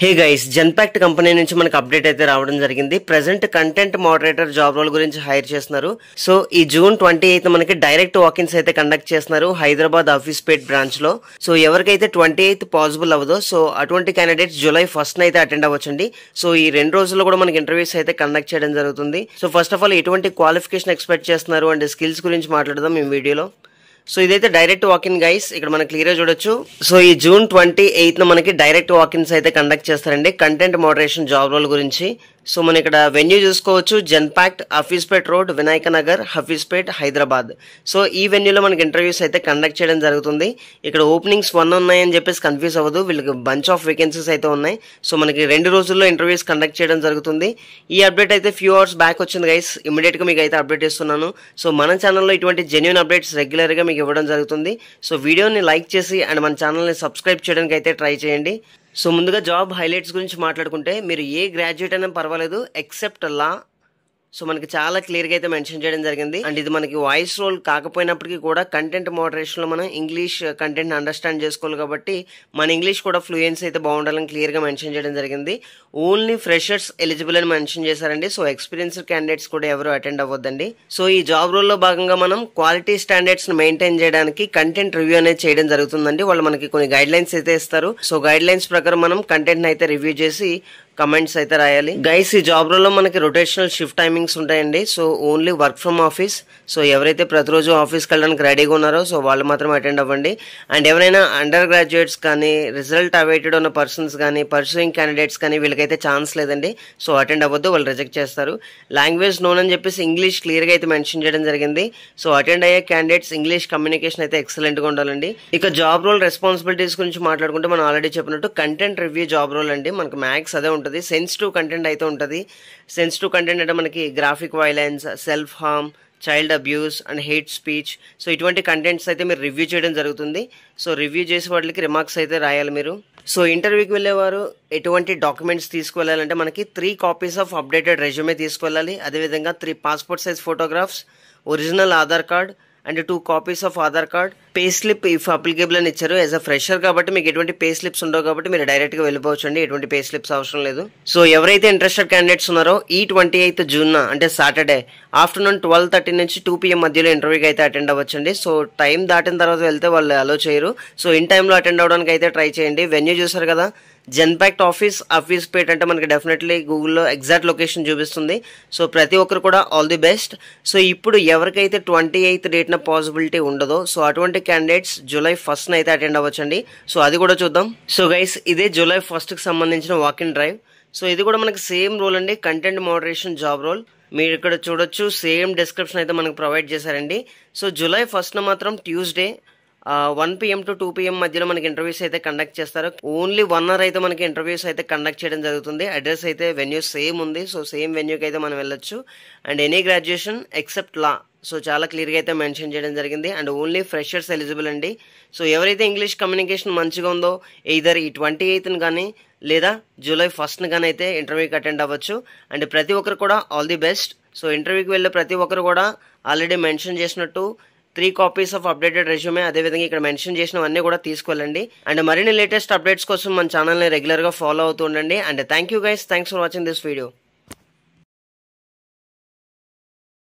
Hey guys, Genpact company నుంచి మనకు update అయితే రావడం జరిగింది. Present content moderator job role గురించి హైర్ చేస్తున్నారు. సో ఈ జూన్ 28 మనకి డైరెక్ట్ వాకిన్స్ అయితే కండక్ట్ చేస్తున్నారు హైదరాబాద్ ఆఫీస్ పేట్ బ్రాంచ్ లో. సో ఎవరికైతే 28 పాసిబుల్ అవ్వదో సో అటువంటి క్యాండిడేట్స్ జూలై 1 అయితే అటెండ్ అవ్వచ్చండి. సో ఈ 2 రోజుల్లో కూడా మనకి ఇంటర్వ్యూస్ అయితే కండక్ట్ చేయడం జరుగుతుంది. సో ఫస్ట్ ఆఫ్ ఆల్ ఎటువంటి క్వాలిఫికేషన్ ఎక్స్పెక్ట్ చేస్తున్నారు అండ్ స్కిల్స్ గురించి మాట్లాడదాం ఈ వీడియోలో. సో ఇదైతే డైరెక్ట్ వాకిన్ గైస్, ఇక్కడ మనకి క్లియర్ గా చూడొచ్చు. సో ఈ జూన్ 28 మనకి డైరెక్ట్ వాకిన్స్ అయితే కండక్ట్ చేస్తారండి కంటెంట్ మోడరేషన్ జాబ్ రోల్ గురించి. సో మనం ఇక్కడ వెన్యూ చూసుకోవచ్చు, Genpact Hafeezpet road, Vinayaka Nagar, Hafeezpet, Hyderabad. So ఈ వెన్యూలో మనకి ఇంటర్వ్యూస్ అయితే కండక్ట్ చేయడం జరుగుతుంది. ఇక్కడ ఓపెనింగ్స్ 1 ఉన్నాయని చెప్పేసి కన్ఫ్యూజ్ అవ్వదు, వీళ్ళకి బంచ్ ఆఫ్ వేకెన్సీస్ అయితే ఉన్నాయి. సో మనకి 2 రోజుల్లో ఇంటర్వ్యూస్ కండక్ట్ చేయడం జరుగుతుంది. ఈ అప్డేట్ అయితే ఫ్యూ అవర్స్ బ్యాక్ వచ్చింది గైస్, ఇమీడియట్ గా మీకు అయితే అప్డేట్ ఇస్తున్నాను. సో మన ఛానల్లో ఇటువంటి జెన్యూన్ అప్డేట్స్ రెగ్యులర్ గా మీకు ఇవ్వడం జరుగుతుంది. సో వీడియోని లైక్ చేసి అండ్ మన ఛానల్ని సబ్స్క్రైబ్ చేయడానికి అయితే ట్రై చేయండి. సో ముందుగా జాబ్ హైలైట్స్ గురించి మాట్లాడుకుంటే మీరు ఏ గ్రాడ్యుయేట్ అయినా పర్వాలేదు ఎక్సెప్ట్ లా. సో మనకి చాలా క్లియర్గా అయితే మెన్షన్ చేయడం జరిగింది. అండ్ ఇది మనకి వాయిస్ రోల్ కాకపోయినప్పటికీ కూడా కంటెంట్ మోడరేషన్లో మనం ఇంగ్లీష్ కంటెంట్ అండర్స్టాండ్ చేసుకోవాలి కాబట్టి మన ఇంగ్లీష్ కూడా ఫ్లూయెన్సీ అయితే బాగుండాలని క్లియర్గా మెన్షన్ చేయడం జరిగింది. ఓన్లీ ఫ్రెషర్స్ ఎలిజిబుల్ అని మెన్షన్ చేశారండి. సో ఎక్స్పీరియన్స్డ్ క్యాండిడేట్స్ కూడా ఎవరు అటెండ్ అవ్వద్దండి. సో ఈ జాబ్ రోల్లో భాగంగా మనం క్వాలిటీ స్టాండర్డ్స్ ని మెయింటైన్ చేయడానికి కంటెంట్ రివ్యూ అనేది చేయడం జరుగుతుందండి. వాళ్ళు మనకి కొన్ని గైడ్ లైన్స్ అయితే ఇస్తారు. సో గైడ్ లైన్స్ ప్రకారం మనం కంటెంట్ అయితే రివ్యూ చేసి కమెంట్స్ అయితే రాయాలి. గైస్ ఈ జాబ్ రోల్లో మనకి రొటేషనల్ షిఫ్ట్ టైమింగ్స్ ఉంటాయండి. So only work from office. So ఎవరైతే ప్రతిరోజు ఆఫీస్కి వెళ్ళడానికి రెడీగా ఉన్నారో సో వాళ్ళు మాత్రం అటెండ్ అవ్వండి. అండ్ ఎవరైనా అండర్ గ్రాడ్యుయేట్స్ కానీ రిజల్ట్ అవైటెడ్ ఉన్న పర్సన్స్ కానీ పర్సూయింగ్ క్యాండిడేట్స్ కానీ వీళ్ళకైతే ఛాన్స్ లేదండి. సో అటెండ్ అవ్వద్దు, వాళ్ళు రిజెక్ట్ చేస్తారు. లాంగ్వేజ్ నోన్ అని చెప్పేసి ఇంగ్లీష్ క్లియర్గా అయితే మెన్షన్ చేయడం జరిగింది. సో అటెండ్ అయ్యే క్యాండిడేట్స్ ఇంగ్లీష్ కమ్యూనికేషన్ అయితే ఎక్సలెంట్గా ఉండాలండి. ఇక జాబ్ రోల్ రెస్పాన్సిబిలిటీస్ గురించి మాట్లాడుకుంటే మనం ఆల్రెడీ చెప్పినట్టు కంటెంట్ రివ్యూ జాబ్ రోల్ అండి. మనకు మ్యాక్స్ అదే ఉంటుంది. సెన్సిటివ్ కంటెంట్ అయితే ఉంటుంది. సెన్సిటివ్ కంటెంట్ అంటే మనకి graphic violence, self harm, child abuse and hate speech. So ఇటువంటి కంటెంట్స్ అయితే మీరు రివ్యూ చేయడం జరుగుతుంది. సో రివ్యూ చేసే వాటికి రిమార్క్స్ అయితే రాయాలి మీరు. సో ఇంటర్వ్యూకి వెళ్ళేవారు ఎటువంటి డాక్యుమెంట్స్ తీసుకువెళ్ళాలంటే మనకి 3 కాపీస్ ఆఫ్ అప్డేటెడ్ రెజ్యూమే తీసుకువెళ్ళాలి. అదేవిధంగా 3 passport size photographs, original Aadhaar card and 2 copies of Aadhaar card, pay slip if applicable అని ఇచ్చారు. యాజ్ అ ఫ్రెషర్ కాబట్టి మీకు ఎటువంటి పే స్లిప్స్ ఉండవు కాబట్టి మీరు డైరెక్ట్ గా వెళ్ళిపోవచ్చు అండి, ఎటువంటి పే స్లిప్స్ అవసరం లేదు. సో ఎవరైతే ఇంట్రెస్టెడ్ క్యాండిడేట్స్ ఉన్నారో ఈ 28th జూన్ అంటే సాటర్డే ఆఫ్టర్నూన్ 12:30 నుంచి 2 PM మధ్యలో ఇంటర్వ్యూకి అయితే అటెండ్ అవ్వచ్చండి. సో టైం దాటిన తర్వాత వెళ్తే వాళ్ళు అలో చేయరు. సో ఇన్ టైంలో అటెండ్ అవ్వడానికి అయితే ట్రై చేయండి. వెన్యూ చూసారు కదా, జెన్పాక్ట్ ఆఫీస్ పేట్ అంటే మనకి డెఫినెట్లీ గూగుల్లో ఎగ్జాక్ట్ లొకేషన్ చూపిస్తుంది. సో ప్రతి ఒక్కరు కూడా ఆల్ ది బెస్ట్. సో ఇప్పుడు ఎవరికైతే 28th డేట్న పాసిబిలిటీ ఉండదో సో అటువంటి క్యాండిడేట్స్ జూలై 1 అయితే అటెండ్ అవ్వచ్చండి. సో అది కూడా చూద్దాం. సో గైస్ ఇదే జూలై 1కి సంబంధించిన వాక్ ఇన్ డ్రైవ్. సో ఇది కూడా మనకి సేమ్ రోల్ అండి, కంటెంట్ మోడరేషన్ జాబ్ రోల్. మీరు ఇక్కడ చూడొచ్చు సేమ్ డిస్క్రిప్షన్ అయితే మనకు ప్రొవైడ్ చేశారండి. సో జూలై 1 మాత్రం ట్యూస్డే 1 PM to 2 PM మధ్యలో మనకి ఇంటర్వ్యూస్ అయితే కండక్ట్ చేస్తారు. ఓన్లీ 1 hour అయితే మనకి ఇంటర్వ్యూస్ అయితే కండక్ట్ చేయడం జరుగుతుంది. అడ్రస్ అయితే వెన్యూ సేమ్ ఉంది. సో సేమ్ వెన్యూకి అయితే మనం వెళ్ళొచ్చు. And any graduation except law. So చాలా క్లియర్గా అయితే మెన్షన్ చేయడం జరిగింది. అండ్ ఓన్లీ ఫ్రెషర్స్ ఎలిజిబుల్ అండి. సో ఎవరైతే ఇంగ్లీష్ కమ్యూనికేషన్ మంచిగా ఉందో ఎయిదర్ ఈ 28th కానీ లేదా జూలై 1 కానీ అయితే ఇంటర్వ్యూకి అటెండ్ అవ్వచ్చు. అండ్ ప్రతి ఒక్కరు కూడా ఆల్ ది బెస్ట్. సో ఇంటర్వ్యూకి వెళ్ళే ప్రతి ఒక్కరు కూడా ఆల్రెడీ మెన్షన్ చేసినట్టు 3 కాపీస్ ఆఫ్ అప్డేటెడ్ రెజ్యూమే, అదేవిధంగా ఇక్కడ మెన్షన్ చేసినవన్నీ కూడా తీసుకెళ్ళండి. అండ్ మరిన్ని లేటెస్ట్ అప్డేట్స్ కోసం మన ఛానల్ని రెగ్యులర్గా ఫాలో అవుతూ ఉండండి. And thank you guys, thanks for watching this video.